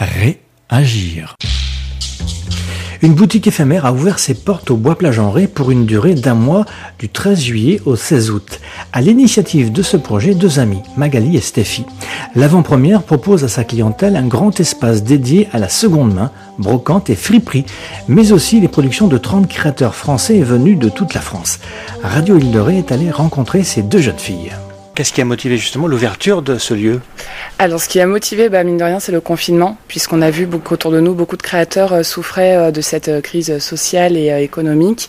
Réagir. Une boutique éphémère a ouvert ses portes au Bois-Plage-en-Ré pour une durée d'1 mois, du 13 juillet au 16 août. À l'initiative de ce projet, 2 amies, Magali et Stéphie. L'avant-première propose à sa clientèle un grand espace dédié à la seconde main, brocante et friperie, mais aussi les productions de 30 créateurs français venus de toute la France. Radio Île de Ré est allé rencontrer ces 2 jeunes filles. Qu'est-ce qui a motivé justement l'ouverture de ce lieu ? Alors, ce qui a motivé, mine de rien, c'est le confinement, puisqu'on a vu autour de nous, beaucoup de créateurs souffraient de cette crise sociale et économique.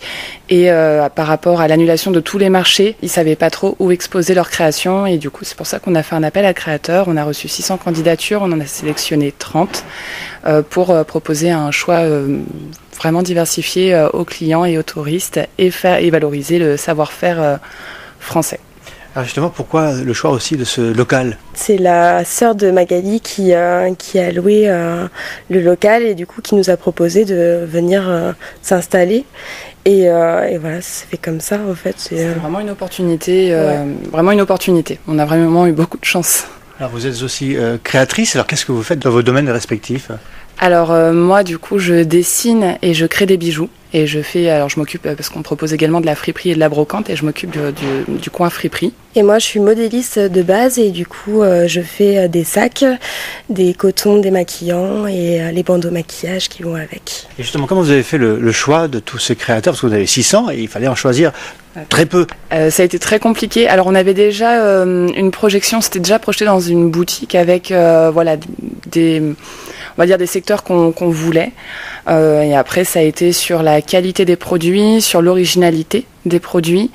Et par rapport à l'annulation de tous les marchés, ils ne savaient pas trop où exposer leur création. Et du coup, c'est pour ça qu'on a fait un appel à créateurs. On a reçu 600 candidatures, on en a sélectionné 30 pour proposer un choix vraiment diversifié aux clients et aux touristes et valoriser le savoir-faire français. Alors justement, pourquoi le choix aussi de ce local ? C'est la sœur de Magali qui a loué le local et du coup qui nous a proposé de venir s'installer. Et voilà, ça s'est fait comme ça en fait. C'est vraiment une opportunité, vraiment une opportunité. On a vraiment eu beaucoup de chance. Alors vous êtes aussi créatrice, alors qu'est-ce que vous faites dans vos domaines respectifs ? Alors moi du coup je dessine et je crée des bijoux et je m'occupe parce qu'on propose également de la friperie et de la brocante et je m'occupe du coin friperie. Et moi je suis modéliste de base et du coup je fais des sacs, des cotons démaquillants et les bandeaux maquillage qui vont avec. Et justement comment vous avez fait le choix de tous ces créateurs, parce que vous avez 600 et il fallait en choisir très peu. Ça a été très compliqué. Alors on avait déjà une projection, c'était déjà projeté dans une boutique avec des secteurs qu'on voulait. Et après, ça a été sur la qualité des produits, sur l'originalité des produits,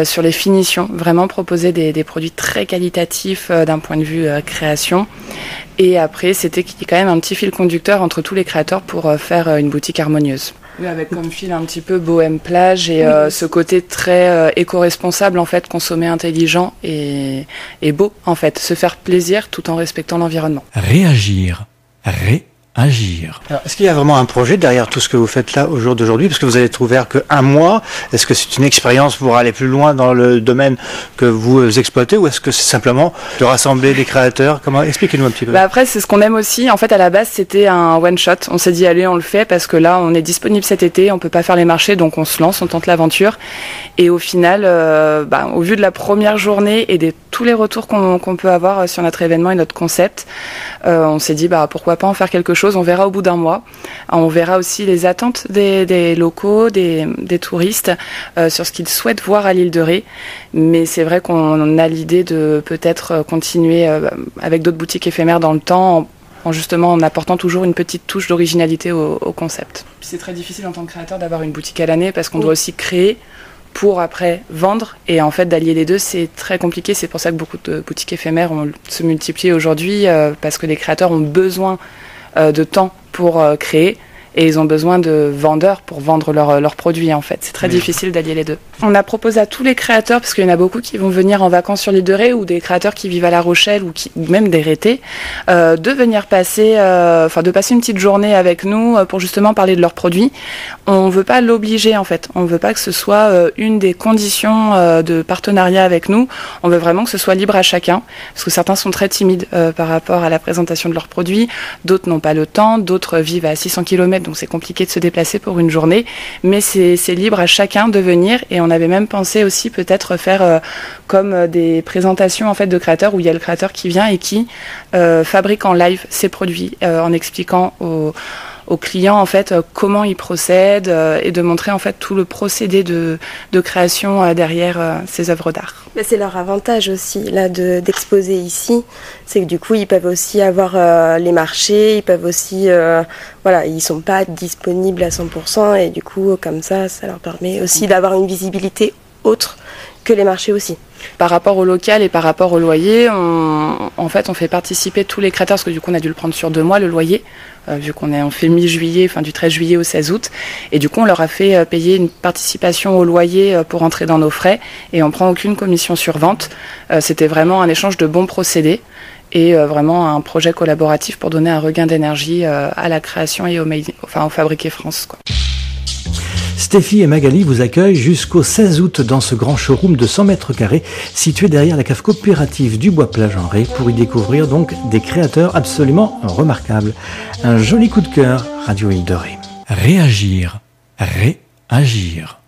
sur les finitions. Vraiment proposer des produits très qualitatifs d'un point de vue création. Et après, c'était quand même un petit fil conducteur entre tous les créateurs pour faire une boutique harmonieuse. Oui, avec comme fil un petit peu bohème plage et ce côté très éco-responsable en fait, consommer intelligent et beau en fait, se faire plaisir tout en respectant l'environnement. Réagir. Agir. Alors, est-ce qu'il y a vraiment un projet derrière tout ce que vous faites là au jour d'aujourd'hui ? Parce que vous n'êtes ouvert que1 mois. Est-ce que c'est une expérience pour aller plus loin dans le domaine que vous exploitez ou est-ce que c'est simplement de rassembler des créateurs ? Expliquez-nous un petit peu. Après, c'est ce qu'on aime aussi. En fait, à la base, c'était un one-shot. On s'est dit, allez, on le fait parce que là, on est disponible cet été, on peut pas faire les marchés, donc on se lance, on tente l'aventure. Et au final, au vu de la première journée et de tous les retours qu'on peut avoir sur notre événement et notre concept, on s'est dit, pourquoi pas en faire quelque chose. On verra au bout d'1 mois. On verra aussi les attentes des locaux, des touristes sur ce qu'ils souhaitent voir à l'île de Ré. Mais c'est vrai qu'on a l'idée de peut-être continuer avec d'autres boutiques éphémères dans le temps en apportant toujours une petite touche d'originalité au concept. Puis c'est très difficile en tant que créateur d'avoir une boutique à l'année parce qu'on doit aussi créer pour après vendre et en fait d'allier les deux c'est très compliqué, c'est pour ça que beaucoup de boutiques éphémères se multiplient aujourd'hui parce que les créateurs ont besoin de temps pour créer et ils ont besoin de vendeurs pour vendre leurs produits en fait. C'est très difficile d'allier les deux. On a proposé à tous les créateurs, parce qu'il y en a beaucoup qui vont venir en vacances sur l'île de Ré ou des créateurs qui vivent à La Rochelle ou même des Rétés, de venir de passer une petite journée avec nous pour justement parler de leurs produits. On veut pas l'obliger en fait. On veut pas que ce soit une des conditions de partenariat avec nous. On veut vraiment que ce soit libre à chacun, parce que certains sont très timides par rapport à la présentation de leurs produits, d'autres n'ont pas le temps, d'autres vivent à 600 km, donc c'est compliqué de se déplacer pour une journée, mais c'est libre à chacun de venir. Et on avait même pensé aussi peut-être faire comme des présentations en fait de créateurs où il y a le créateur qui vient et qui fabrique en live ses produits en expliquant aux clients en fait comment ils procèdent et de montrer en fait tout le procédé de création derrière ces œuvres d'art. Mais c'est leur avantage aussi là d'exposer ici, c'est que du coup ils peuvent aussi avoir les marchés, ils peuvent aussi ils sont pas disponibles à 100% et du coup comme ça leur permet aussi d'avoir une visibilité autre que les marchés aussi. Par rapport au local et par rapport au loyer, on fait participer tous les créateurs, parce que du coup on a dû le prendre sur 2 mois le loyer, vu on fait mi-juillet, du 13 juillet au 16 août, et du coup on leur a fait payer une participation au loyer pour entrer dans nos frais, et on prend aucune commission sur vente. C'était vraiment un échange de bons procédés, et vraiment un projet collaboratif pour donner un regain d'énergie à la création et au Fabriqué France, quoi. Stéphie et Magali vous accueillent jusqu'au 16 août dans ce grand showroom de 100 mètres carrés situé derrière la cave coopérative du Bois-Plage-en-Ré pour y découvrir donc des créateurs absolument remarquables. Un joli coup de cœur, Radio Île de Ré. Réagir, réagir.